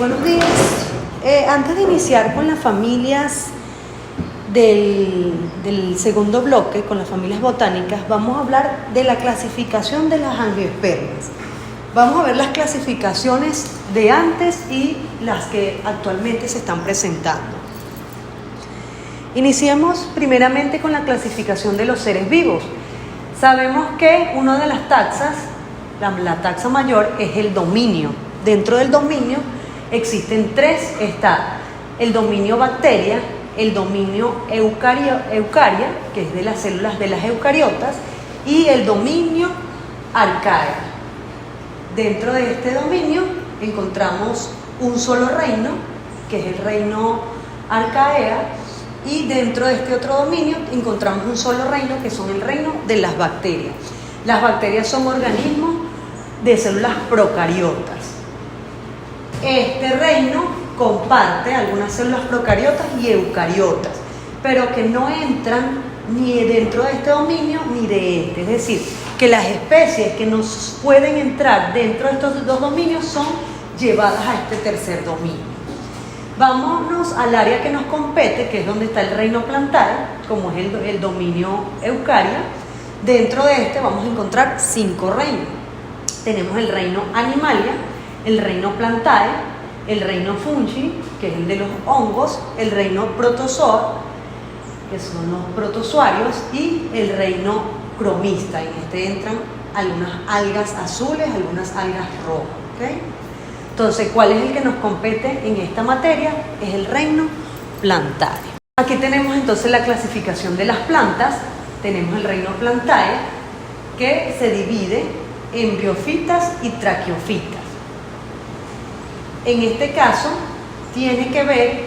Buenos días. Antes de iniciar con las familias del segundo bloque, con las familias botánicas, vamos a hablar de la clasificación de las angiospermas. Vamos a ver las clasificaciones de antes y las que actualmente se están presentando. Iniciemos primeramente con la clasificación de los seres vivos. Sabemos que una de las taxas, la taxa mayor, es el dominio. Dentro del dominio existen tres: está el dominio bacteria, el dominio eucaria, que es de las células de las eucariotas, y el dominio arcaea. Dentro de este dominio encontramos un solo reino, que es el reino arcaea, y dentro de este otro dominio encontramos un solo reino, que son el reino de las bacterias. Las bacterias son organismos de células procariotas. Este reino comparte algunas células procariotas y eucariotas, pero que no entran ni dentro de este dominio ni de este. Es decir, que las especies que nos pueden entrar dentro de estos dos dominios son llevadas a este tercer dominio. Vámonos al área que nos compete, que es donde está el reino plantae, como es el dominio eucaria. Dentro de este vamos a encontrar 5 reinos. Tenemos el reino animalia, el reino plantae, el reino fungi, que es el de los hongos, el reino protozoa, que son los protozoarios, y el reino cromista. En este entran algunas algas azules, algunas algas rojas. ¿Okay? Entonces, ¿cuál es el que nos compete en esta materia? Es el reino plantae. Aquí tenemos entonces la clasificación de las plantas. Tenemos el reino plantae, que se divide en briofitas y traqueofitas. En este caso, tiene que ver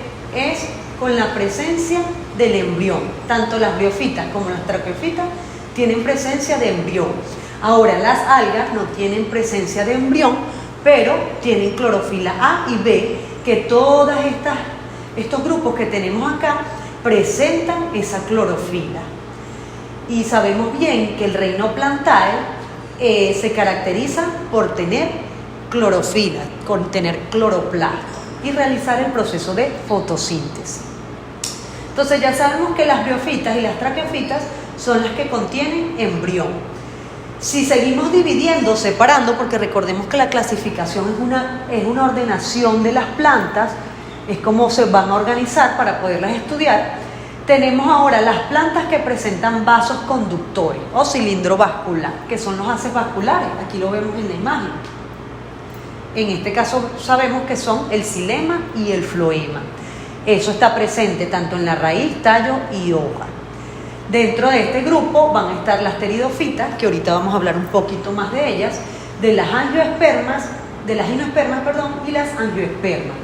con la presencia del embrión. Tanto las briofitas como las traqueofitas tienen presencia de embrión. Ahora, las algas no tienen presencia de embrión, pero tienen clorofila A y B, que todos estos grupos que tenemos acá presentan esa clorofila. Y sabemos bien que el reino plantae se caracteriza por tener clorofila, con tener cloroplasto y realizar el proceso de fotosíntesis. Entonces ya sabemos que las briofitas y las traqueofitas son las que contienen embrión. Si seguimos dividiendo, separando, porque recordemos que la clasificación es una ordenación de las plantas, es como se van a organizar para poderlas estudiar. Tenemos ahora las plantas que presentan vasos conductores o cilindro vascular, que son los haces vasculares. Aquí lo vemos en la imagen. En este caso sabemos que son el xilema y el floema. Eso está presente tanto en la raíz, tallo y hoja. Dentro de este grupo van a estar las pteridofitas, que ahorita vamos a hablar un poquito más de ellas, de las ginoespermas, y las angioespermas.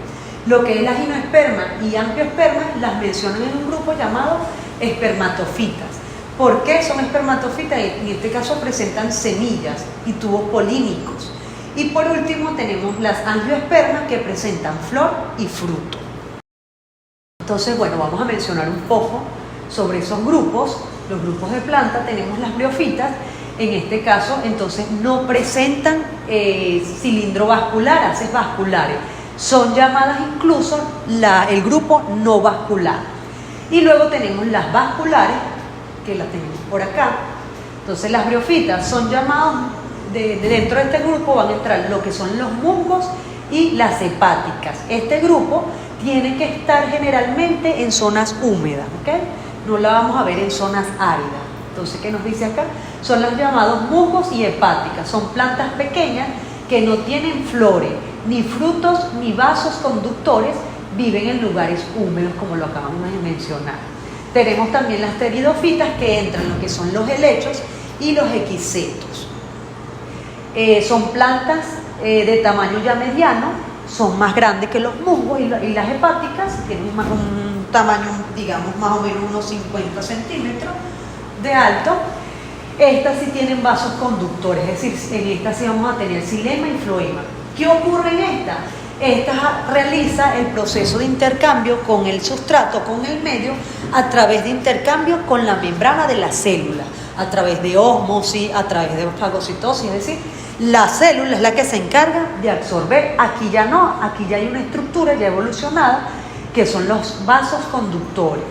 Lo que es la ginoesperma y angioesperma las mencionan en un grupo llamado espermatofitas. ¿Por qué son espermatofitas? En este caso presentan semillas y tubos polínicos. Y por último tenemos las angioespermas, que presentan flor y fruto. Entonces, bueno, vamos a mencionar un poco sobre esos grupos. Los grupos de planta, tenemos las briofitas. En este caso, entonces, no presentan cilindro vascular, haces vasculares. Son llamadas incluso el grupo no vascular. Y luego tenemos las vasculares, que las tenemos por acá. Entonces las briofitas son llamados, dentro de este grupo van a entrar lo que son los musgos y las hepáticas. Este grupo tiene que estar generalmente en zonas húmedas, ¿ok? No la vamos a ver en zonas áridas. Entonces, ¿qué nos dice acá? Son los llamados musgos y hepáticas. Son plantas pequeñas que no tienen flores, ni frutos, ni vasos conductores, viven en lugares húmedos, como lo acabamos de mencionar. Tenemos también las pteridofitas, que entran lo que son los helechos y los equisetos. Son plantas de tamaño ya mediano, son más grandes que los musgos y las hepáticas, tienen un tamaño, digamos, más o menos unos 50 centímetros de alto. Estas sí tienen vasos conductores, es decir, en estas sí vamos a tener xilema y floema. ¿Qué ocurre en esta? Esta realiza el proceso de intercambio con el sustrato, con el medio, a través de intercambio con la membrana de la célula, a través de ósmosis, a través de fagocitosis, es decir, La célula es la que se encarga de absorber. Aquí ya no, aquí ya hay una estructura ya evolucionada que son los vasos conductores.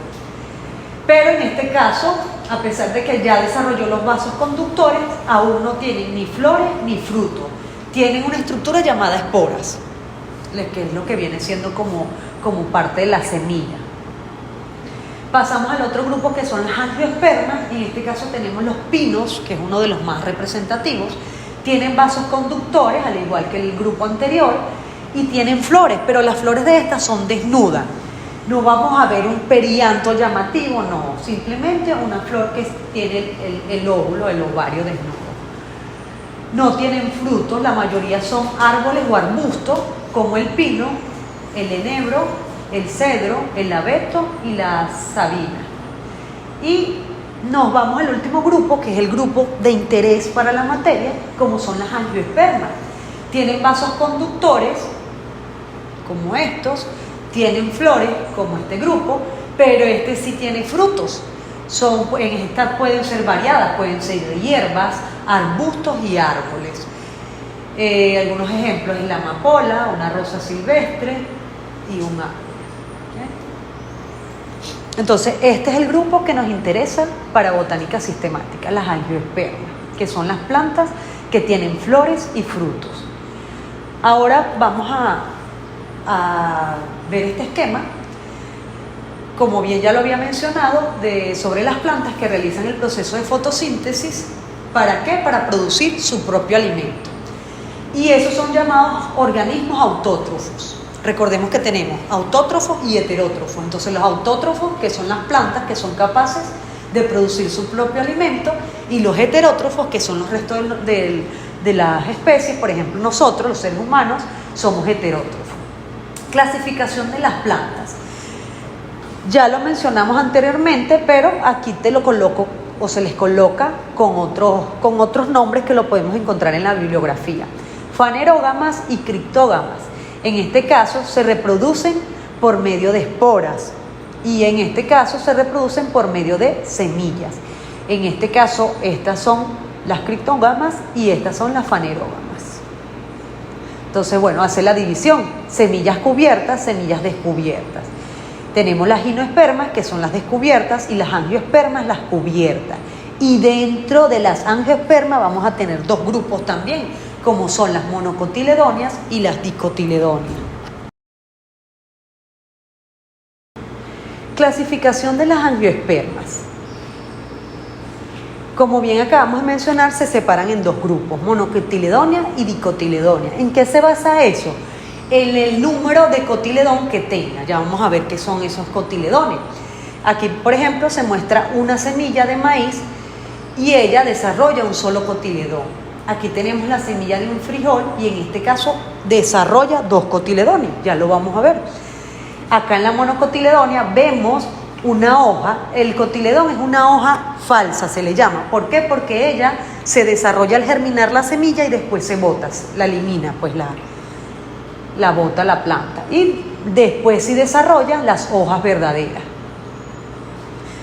Pero en este caso, a pesar de que ya desarrolló los vasos conductores, aún no tienen ni flores ni frutos. Tienen una estructura llamada esporas, que es lo que viene siendo como parte de la semilla. Pasamos al otro grupo que son las angiospermas, y en este caso tenemos los pinos, que es uno de los más representativos. Tienen vasos conductores, al igual que el grupo anterior, y tienen flores, pero las flores de estas son desnudas. No vamos a ver un perianto llamativo, no, simplemente una flor que tiene el óvulo, el ovario desnudo. No tienen frutos, la mayoría son árboles o arbustos, como el pino, el enebro, el cedro, el abeto y la sabina. Y nos vamos al último grupo, que es el grupo de interés para la materia, como son las angiospermas. Tienen vasos conductores, como estos, tienen flores, como este grupo, pero este sí tiene frutos. En estas pueden ser variadas, pueden ser hierbas, arbustos y árboles. Algunos ejemplos es la amapola, una rosa silvestre y un árbol. Entonces, este es el grupo que nos interesa para botánica sistemática, las angiospermas, que son las plantas que tienen flores y frutos. Ahora vamos a ver este esquema, como bien ya lo había mencionado, sobre las plantas que realizan el proceso de fotosíntesis. ¿Para qué? Para producir su propio alimento. Y esos son llamados organismos autótrofos. Recordemos que tenemos autótrofos y heterótrofos. Entonces los autótrofos, que son las plantas que son capaces de producir su propio alimento, y los heterótrofos, que son los restos de las especies. Por ejemplo, nosotros, los seres humanos, somos heterótrofos. Clasificación de las plantas. Ya lo mencionamos anteriormente, pero aquí te lo coloco, o se les coloca con otros nombres que lo podemos encontrar en la bibliografía. Fanerógamas y criptógamas. En este caso se reproducen por medio de esporas, y en este caso se reproducen por medio de semillas. En este caso estas son las criptógamas y estas son las fanerógamas. Entonces, bueno, hace la división: semillas cubiertas, semillas descubiertas. Tenemos las gimnospermas, que son las descubiertas, y las angiospermas, las cubiertas. Y dentro de las angiospermas vamos a tener dos grupos también, como son las monocotiledóneas y las dicotiledóneas. Clasificación de las angiospermas. Como bien acabamos de mencionar, se separan en dos grupos, monocotiledóneas y dicotiledóneas. ¿En qué se basa eso? En el número de cotiledón que tenga. Ya vamos a ver qué son esos cotiledones. Aquí, por ejemplo, se muestra una semilla de maíz y ella desarrolla un solo cotiledón. Aquí tenemos la semilla de un frijol y en este caso desarrolla dos cotiledones. Ya lo vamos a ver. Acá en la monocotiledonia vemos una hoja. El cotiledón es una hoja falsa, se le llama. ¿Por qué? Porque ella se desarrolla al germinar la semilla y después se bota, la elimina, pues la bota la planta. Y después sí desarrolla las hojas verdaderas.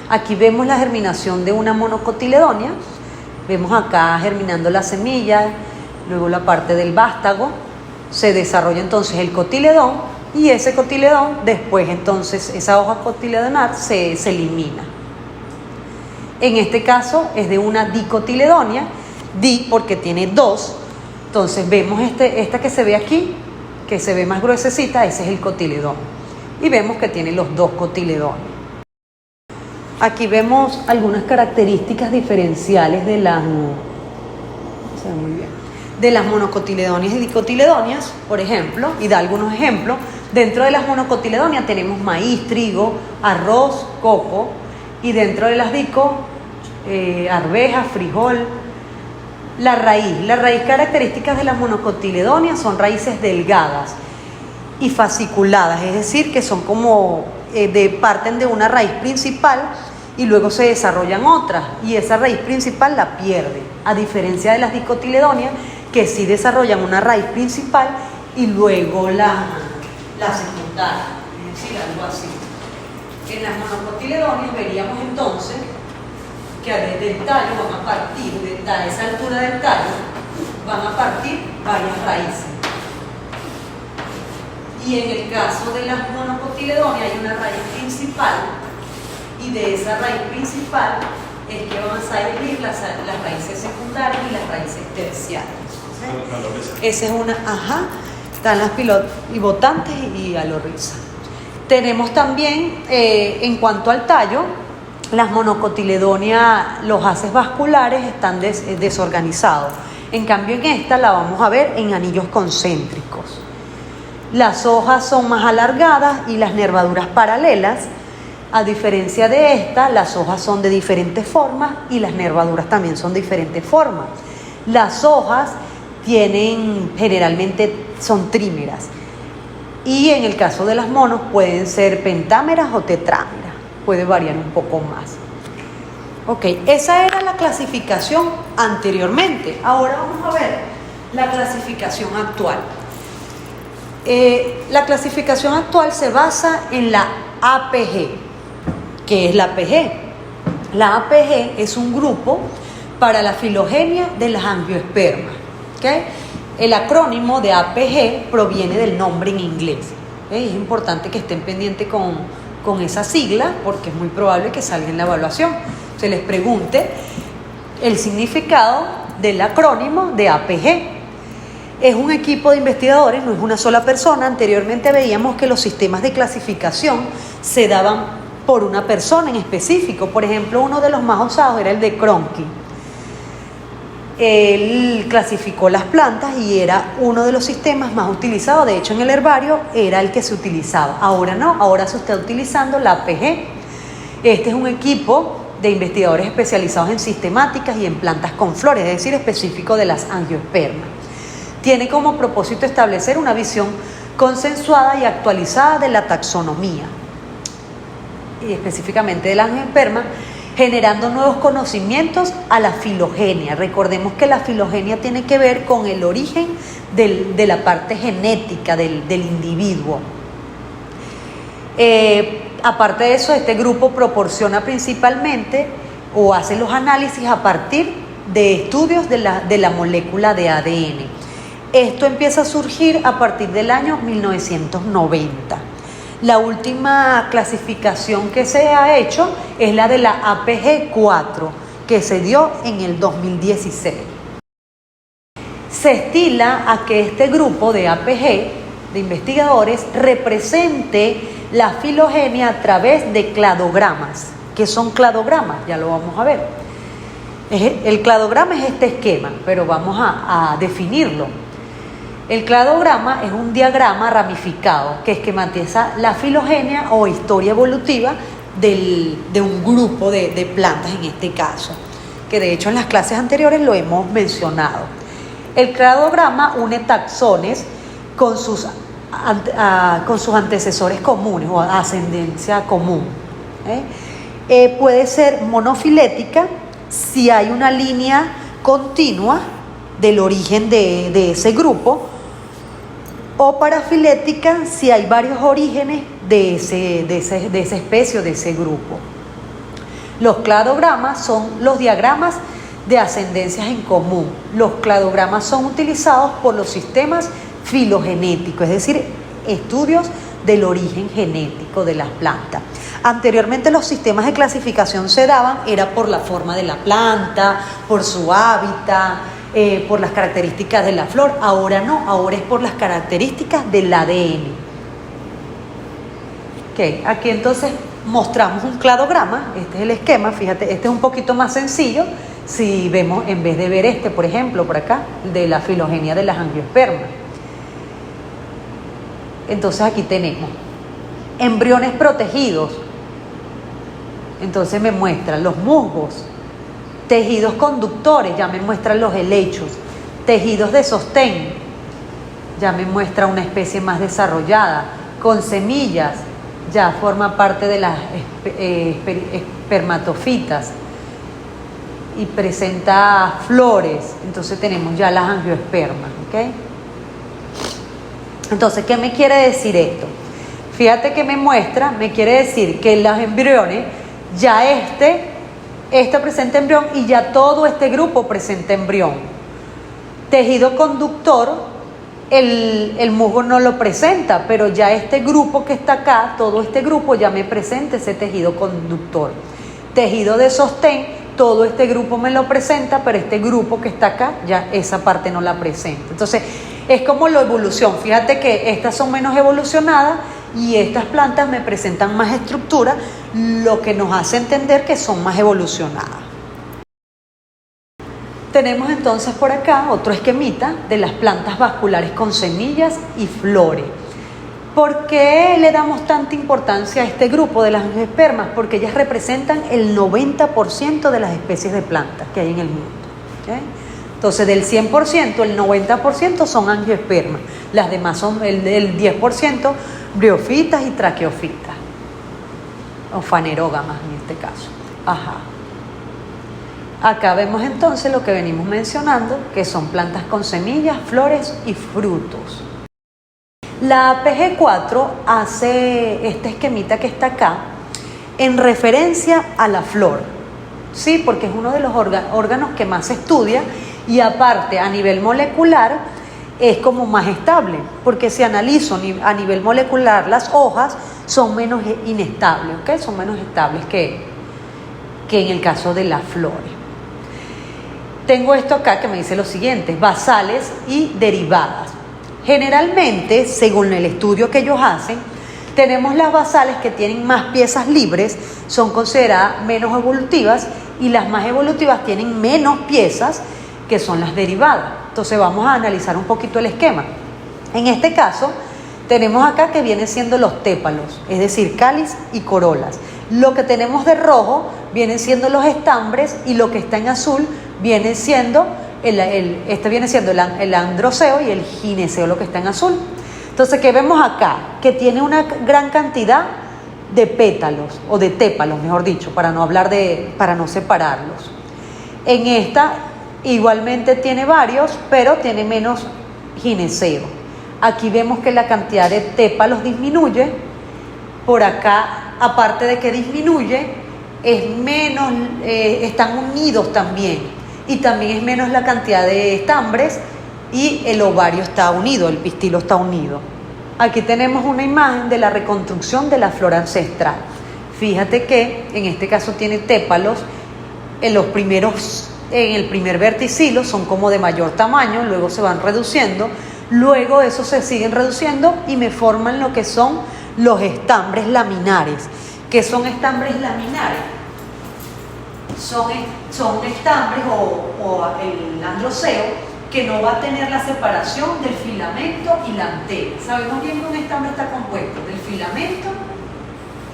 Aquí vemos la germinación de una monocotiledonia. Vemos acá germinando la semilla, luego la parte del vástago. Se desarrolla entonces el cotiledón, y ese cotiledón después entonces esa hoja cotiledonal se elimina. En este caso es de una dicotiledonia, di porque tiene dos. Entonces vemos esta que se ve aquí, que se ve más gruesecita, ese es el cotiledón. Y vemos que tiene los dos cotiledones. Aquí vemos algunas características diferenciales de las monocotiledonias y dicotiledonias, por ejemplo, y da algunos ejemplos. Dentro de las monocotiledonias tenemos maíz, trigo, arroz, coco, y dentro de las dico, arveja, frijol. La raíz características de las monocotiledonias son raíces delgadas y fasciculadas, es decir, que son como parten de una raíz principal y luego se desarrollan otras, y esa raíz principal la pierde, a diferencia de las dicotiledonias, que sí desarrollan una raíz principal y luego la secundaria, es decir, algo así. En las monocotiledonias veríamos entonces que desde el tallo van a partir, a esa altura del tallo, van a partir varias raíces. Y en el caso de las monocotiledóneas hay una raíz principal, y de esa raíz principal es que van a salir las raíces secundarias y las raíces terciarias. Esa es una, están las pivotantes y alorriza. Tenemos también, en cuanto al tallo, las monocotiledóneas, los haces vasculares están desorganizados. En cambio, en esta la vamos a ver en anillos concéntricos. Las hojas son más alargadas y las nervaduras paralelas. A diferencia de esta, las hojas son de diferentes formas y las nervaduras también son de diferentes formas. Las hojas generalmente son trímeras, y en el caso de las monos pueden ser pentámeras o tetrámeras, puede variar un poco más. Ok, esa era la clasificación anteriormente. Ahora vamos a ver la clasificación actual. La clasificación actual se basa en la APG. ¿Qué es la APG? La APG es un grupo para la filogenia de las angiospermas. ¿Okay? El acrónimo de APG proviene del nombre en inglés. Es importante que estén pendientes con esa sigla, porque es muy probable que salga en la evaluación. Se les pregunte el significado del acrónimo de APG. Es un equipo de investigadores, no es una sola persona. Anteriormente veíamos que los sistemas de clasificación se daban por una persona en específico. Por ejemplo, uno de los más usados era el de Cronky. Él clasificó las plantas y era uno de los sistemas más utilizados. De hecho, en el herbario era el que se utilizaba. Ahora no, ahora se está utilizando la APG. Este es un equipo de investigadores especializados en sistemáticas y en plantas con flores, es decir, específico de las angiospermas. Tiene como propósito establecer una visión consensuada y actualizada de la taxonomía, y específicamente de las angiospermas, generando nuevos conocimientos a la filogenia. Recordemos que la filogenia tiene que ver con el origen de la parte genética del individuo. Aparte de eso, este grupo proporciona principalmente o hace los análisis a partir de estudios de la molécula de ADN. Esto empieza a surgir a partir del año 1990. La última clasificación que se ha hecho es la de la APG4, que se dio en el 2016. Se estila a que este grupo de APG, de investigadores, represente la filogenia a través de cladogramas. ¿Qué son cladogramas? Ya lo vamos a ver. El cladograma es este esquema, pero vamos a definirlo. El cladograma es un diagrama ramificado que esquematiza la filogenia o historia evolutiva de un grupo de plantas, en este caso, que de hecho en las clases anteriores lo hemos mencionado. El cladograma une taxones con sus antecesores comunes o ascendencia común. Puede ser monofilética si hay una línea continua del origen de ese grupo, o parafilética si hay varios orígenes de esa especie o de ese grupo. Los cladogramas son los diagramas de ascendencias en común. Los cladogramas son utilizados por los sistemas filogenéticos, es decir, estudios del origen genético de las plantas. Anteriormente los sistemas de clasificación se daban, era por la forma de la planta, por su hábitat, por las características de la flor. Ahora no, ahora es por las características del ADN. Okay, aquí entonces mostramos un cladograma. Este es el esquema, fíjate, este es un poquito más sencillo. Si vemos, en vez de ver este, por ejemplo, por acá, de la filogenia de las angiospermas. Entonces aquí tenemos embriones protegidos. Entonces me muestran los musgos. Tejidos conductores, ya me muestran los helechos. Tejidos de sostén, ya me muestra una especie más desarrollada. Con semillas, ya forma parte de las espermatofitas y presenta flores. Entonces tenemos ya las angiospermas, ¿ok? Entonces, ¿qué me quiere decir esto? Fíjate que me quiere decir que los embriones, ya este presenta embrión y ya todo este grupo presenta embrión. Tejido conductor, el musgo no lo presenta, pero ya este grupo que está acá, todo este grupo ya me presenta ese tejido conductor. Tejido de sostén, todo este grupo me lo presenta, pero este grupo que está acá, ya esa parte no la presenta. Entonces, es como la evolución. Fíjate que estas son menos evolucionadas y estas plantas me presentan más estructura, lo que nos hace entender que son más evolucionadas. Tenemos entonces por acá otro esquemita de las plantas vasculares con semillas y flores. ¿Por qué le damos tanta importancia a este grupo de las angiospermas? Porque ellas representan el 90% de las especies de plantas que hay en el mundo. ¿Okay? Entonces, del 100%, el 90% son angiospermas. Las demás son el 10% briofitas y traqueofitas. O fanerógamas en este caso. Ajá. Acá vemos entonces lo que venimos mencionando, que son plantas con semillas, flores y frutos. La PG4 hace este esquemita que está acá en referencia a la flor, ¿sí? Porque es uno de los órganos que más se estudia y aparte a nivel molecular es como más estable, porque si analizo a nivel molecular las hojas son menos inestables, ¿ok? Son menos estables que en el caso de las flores. Tengo esto acá que me dice lo siguiente: basales y derivadas. Generalmente, según el estudio que ellos hacen, tenemos las basales que tienen más piezas libres, son consideradas menos evolutivas, y las más evolutivas tienen menos piezas, que son las derivadas. Entonces vamos a analizar un poquito el esquema. En este caso, tenemos acá que vienen siendo los tépalos, es decir, cáliz y corolas. Lo que tenemos de rojo vienen siendo los estambres y lo que está en azul viene siendo el androceo y el gineceo, lo que está en azul. Entonces, ¿qué vemos acá? Que tiene una gran cantidad de pétalos, o de tépalos, mejor dicho, para no separarlos. En esta igualmente tiene varios, pero tiene menos gineceo. Aquí vemos que la cantidad de tépalos disminuye. Por acá, aparte de que disminuye, es menos, están unidos también. Y también es menos la cantidad de estambres y el ovario está unido, el pistilo está unido. Aquí tenemos una imagen de la reconstrucción de la flora ancestral. Fíjate que en este caso tiene tépalos, en el primer verticilo son como de mayor tamaño, luego se van reduciendo, luego esos se siguen reduciendo y me forman lo que son los estambres laminares. ¿Qué son estambres laminares? Son estambres o el androceo que no va a tener la separación del filamento y la antera. Sabemos bien que un estambre está compuesto del filamento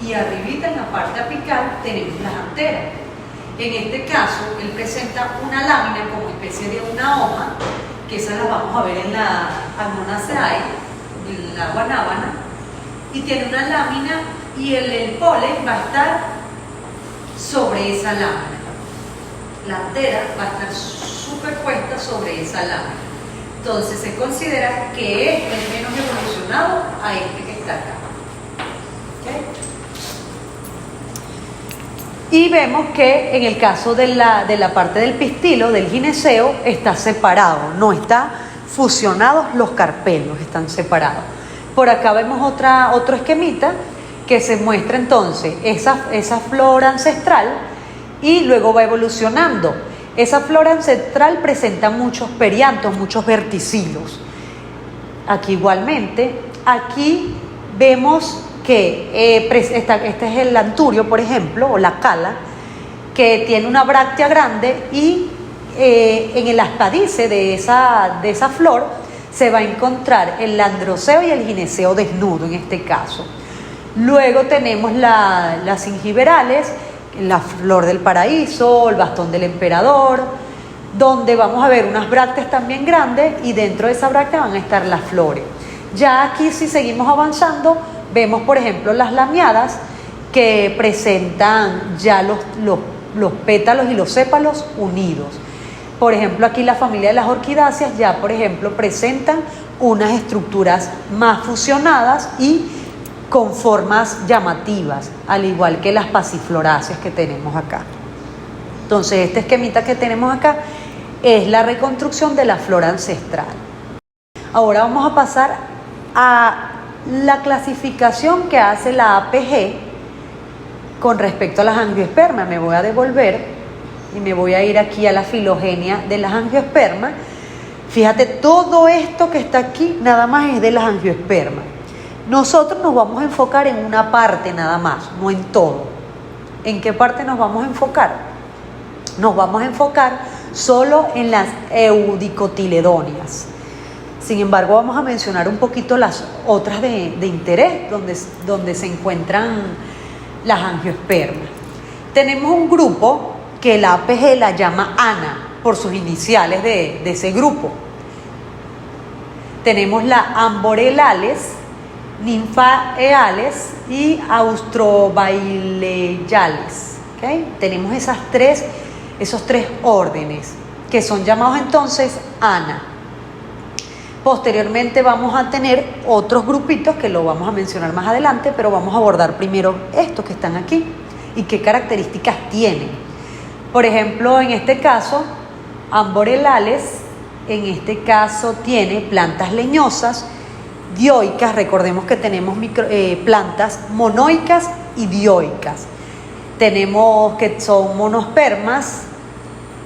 y arribita en la parte apical tenemos las anteras. En este caso, él presenta una lámina como especie de una hoja, que esas las vamos a ver en la Amonaceae, en la guanábana, y tiene una lámina y el polen va a estar sobre esa lámina. La antera va a estar superpuesta sobre esa lámina. Entonces se considera que es el menos evolucionado a este que está acá. ¿Okay? Y vemos que en el caso de la parte del pistilo, del gineceo, está separado, no está fusionados los carpelos, están separados. Por acá vemos otro esquemita que se muestra entonces esa flora ancestral y luego va evolucionando. Esa flora ancestral presenta muchos periantos, muchos verticilos. Aquí igualmente, aquí vemos que este es el anturio, por ejemplo, o la cala, que tiene una bráctea grande y en el aspadice de esa flor se va a encontrar el androceo y el gineceo desnudo en este caso. Luego tenemos las gingiberales, la flor del paraíso, el bastón del emperador, donde vamos a ver unas brácteas también grandes y dentro de esa bráctea van a estar las flores. Ya aquí, si seguimos avanzando, vemos por ejemplo las lamiadas que presentan ya los pétalos y los sépalos unidos. Por ejemplo, aquí la familia de las orquidáceas ya por ejemplo presentan unas estructuras más fusionadas y con formas llamativas, al igual que las pasifloráceas que tenemos acá. Entonces, este esquemita que tenemos acá es la reconstrucción de la flora ancestral. Ahora vamos a pasar a la clasificación que hace la APG con respecto a las angiospermas. Me voy a devolver y me voy a ir aquí a la filogenia de las angiospermas. Fíjate, todo esto que está aquí nada más es de las angiospermas. Nosotros nos vamos a enfocar en una parte nada más, no en todo. ¿En qué parte nos vamos a enfocar? Nos vamos a enfocar solo en las eudicotiledonias. Sin embargo, vamos a mencionar un poquito las otras de interés, donde se encuentran las angiospermas. Tenemos un grupo que la APG la llama ANA, por sus iniciales de ese grupo. Tenemos la Amborelales, Nymphaeales y Austrobaileyales. ¿Okay? Tenemos esos tres órdenes, que son llamados entonces ANA. Posteriormente vamos a tener otros grupitos que lo vamos a mencionar más adelante, pero vamos a abordar primero estos que están aquí y qué características tienen. Por ejemplo, en este caso, Amborelales, en este caso tiene plantas leñosas, dioicas. Recordemos que tenemos plantas monoicas y dioicas. Tenemos que son monospermas.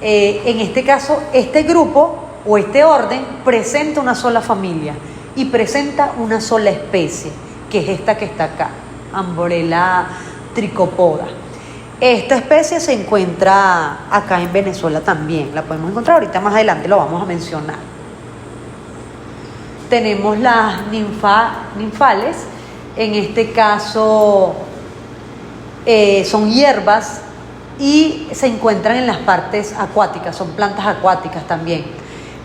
En este caso, este grupo o este orden presenta una sola familia y presenta una sola especie, que es esta que está acá, Amborella tricopoda. Esta especie se encuentra acá en Venezuela también, la podemos encontrar ahorita más adelante, lo vamos a mencionar. Tenemos las ninfales, en este caso son hierbas y se encuentran en las partes acuáticas, son plantas acuáticas también.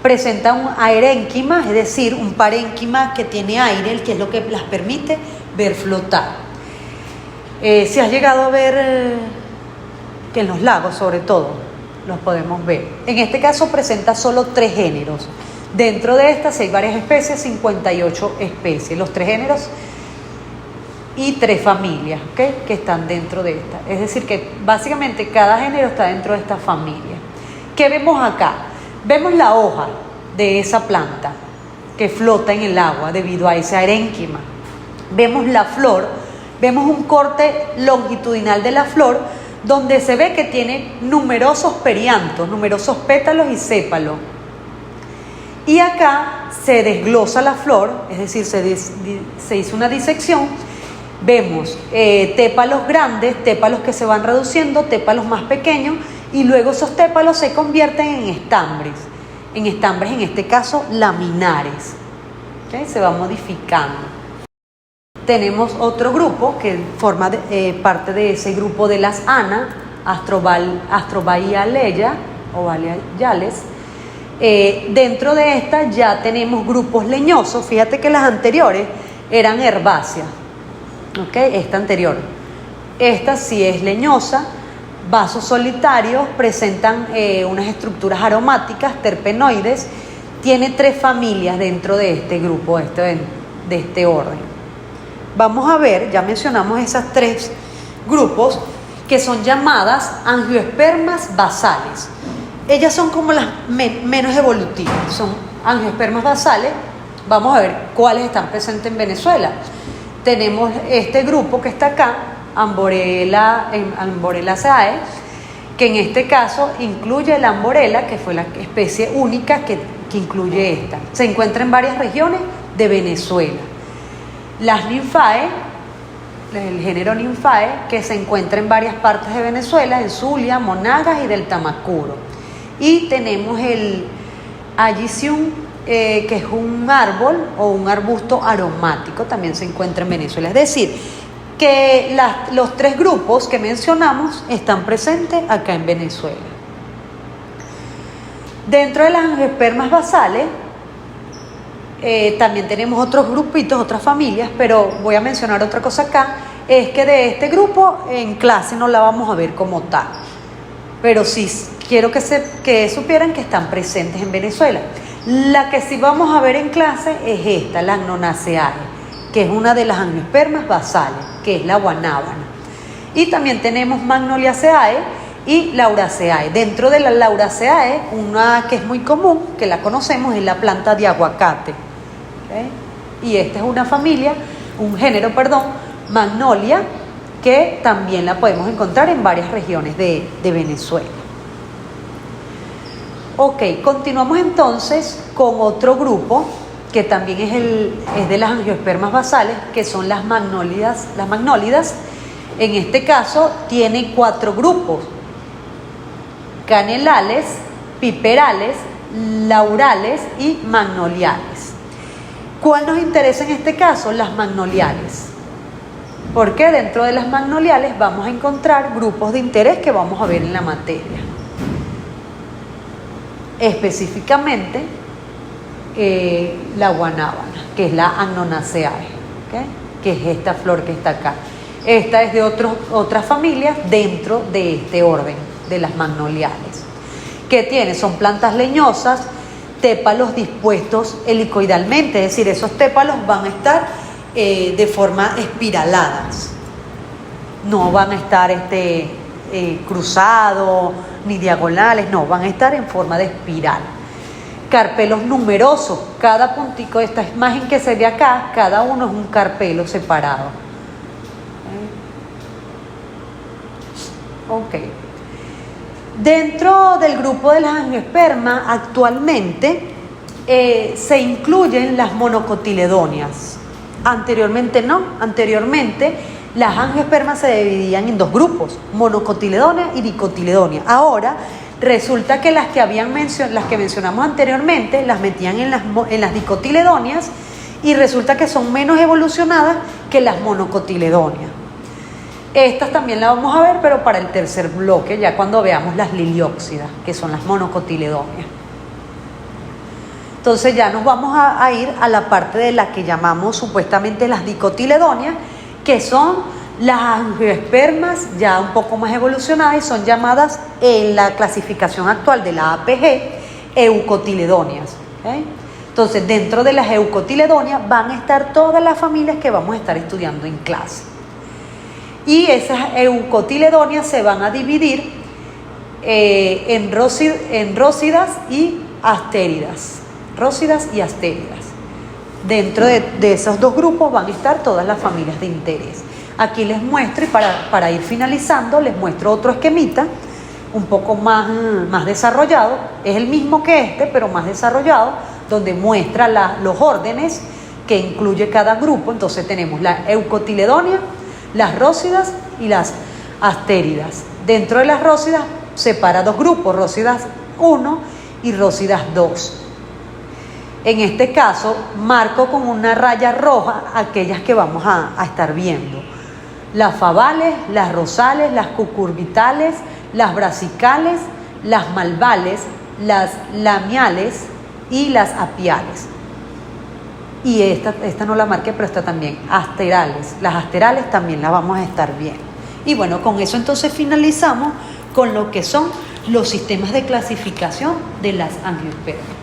Presenta un aerénquima, es decir, un parénquima que tiene aire, que es lo que las permite ver flotar. Si has llegado a ver que en los lagos, sobre todo, los podemos ver. En este caso presenta solo 3 géneros. Dentro de estas hay varias especies, 58 especies, los 3 géneros y 3 familias, ¿okay? Que están dentro de esta. Es decir, que básicamente cada género está dentro de esta familia. ¿Qué vemos acá? Vemos la hoja de esa planta que flota en el agua debido a ese arénquima. Vemos la flor, vemos un corte longitudinal de la flor donde se ve que tiene numerosos periantos, numerosos pétalos y sépalos. Y acá se desglosa la flor, es decir, se hizo una disección. Vemos tépalos grandes, tépalos que se van reduciendo, tépalos más pequeños, y luego esos tépalos se convierten en estambres, en este caso laminares. ¿Okay? Se va modificando. Tenemos otro grupo que forma parte de ese grupo de las ANA, Astrobailea o Baileyales. Dentro de esta ya tenemos grupos leñosos. Fíjate que las anteriores eran herbáceas. ¿Okay? Esta anterior. Esta sí es leñosa. Vasos solitarios, presentan unas estructuras aromáticas, terpenoides. Tiene 3 familias dentro de este grupo, de este orden. Vamos a ver, ya mencionamos esas 3 grupos que son llamadas angiospermas basales. Ellas son como las menos evolutivas, son angiospermas basales. Vamos a ver cuáles están presentes en Venezuela. Tenemos este grupo que está acá, Amborellaceae, que en este caso incluye la amborela, que fue la especie única que incluye esta. Se encuentra en varias regiones de Venezuela. Las Nymphae, el género Nymphae, que se encuentra en varias partes de Venezuela, en Zulia, Monagas y del Tamacuro. Y tenemos el Alyssum, que es un árbol o un arbusto aromático, también se encuentra en Venezuela. Es decir, que los 3 grupos que mencionamos están presentes acá en Venezuela. Dentro de las angiospermas basales también tenemos otros grupitos, otras familias, pero voy a mencionar otra cosa acá, es que de este grupo en clase no la vamos a ver como tal, pero sí quiero que supieran que están presentes en Venezuela. La que sí vamos a ver en clase es esta, la Agnonaceae, que es una de las angiospermas basales, que es la guanábana. Y también tenemos Magnoliaceae, y Lauraceae. Dentro de la Lauraceae, una que es muy común, que la conocemos, es la planta de aguacate. ¿Okay? Y esta es una familia, un género, perdón, Magnolia, que también la podemos encontrar en varias regiones de Venezuela. Ok, continuamos entonces con otro grupo que también es de las angiospermas basales, que son las magnólidas. Las magnólidas, en este caso, tiene 4 grupos: canelales, piperales, laurales y magnoliales. ¿Cuál nos interesa en este caso? Las magnoliales. Porque dentro de las magnoliales vamos a encontrar grupos de interés que vamos a ver en la materia. Específicamente, la guanábana, que es la Agnonaceae, ¿okay? Que es esta flor que está acá. Esta es de otras familias dentro de este orden de las magnoliales. ¿Qué tiene? Son plantas leñosas, tépalos dispuestos helicoidalmente, es decir, esos tépalos van a estar de forma espiraladas, no van a estar cruzados ni diagonales, no, van a estar en forma de espiral. Carpelos numerosos, cada puntico de esta imagen que se ve acá, cada uno es un carpelo separado. Ok. Dentro del grupo de las angiospermas actualmente se incluyen las monocotiledonias. Anteriormente no, anteriormente las angiospermas se dividían en 2 grupos, monocotiledonia y dicotiledonia. Ahora resulta que las que mencionamos anteriormente las metían en las dicotiledonias, y resulta que son menos evolucionadas que las monocotiledonias. Estas también las vamos a ver, pero para el tercer bloque, ya cuando veamos las lilióxidas, que son las monocotiledonias. Entonces ya nos vamos a ir a la parte de la que llamamos supuestamente las dicotiledonias, que son las angiospermas ya un poco más evolucionadas y son llamadas en la clasificación actual de la APG eucotiledonias. ¿Okay? Entonces dentro de las eucotiledonias van a estar todas las familias que vamos a estar estudiando en clase. Y esas eucotiledonias se van a dividir en rósidas y astéridas. Rósidas y astéridas. Dentro de esos 2 grupos van a estar todas las familias de interés. Aquí les muestro, y para ir finalizando, les muestro otro esquemita un poco más desarrollado. Es el mismo que este, pero más desarrollado, donde muestra los órdenes que incluye cada grupo. Entonces tenemos la eucotiledonia, las rósidas y las astéridas. Dentro de las rósidas separa 2 grupos, rósidas 1 y rósidas 2. En este caso, marco con una raya roja aquellas que vamos a estar viendo: las favales, las rosales, las cucurbitales, las brasicales, las malvales, las lamiales y las apiales. Y esta no la marqué, pero esta también, asterales. Las asterales también las vamos a estar viendo. Y bueno, con eso entonces finalizamos con lo que son los sistemas de clasificación de las angiospermas.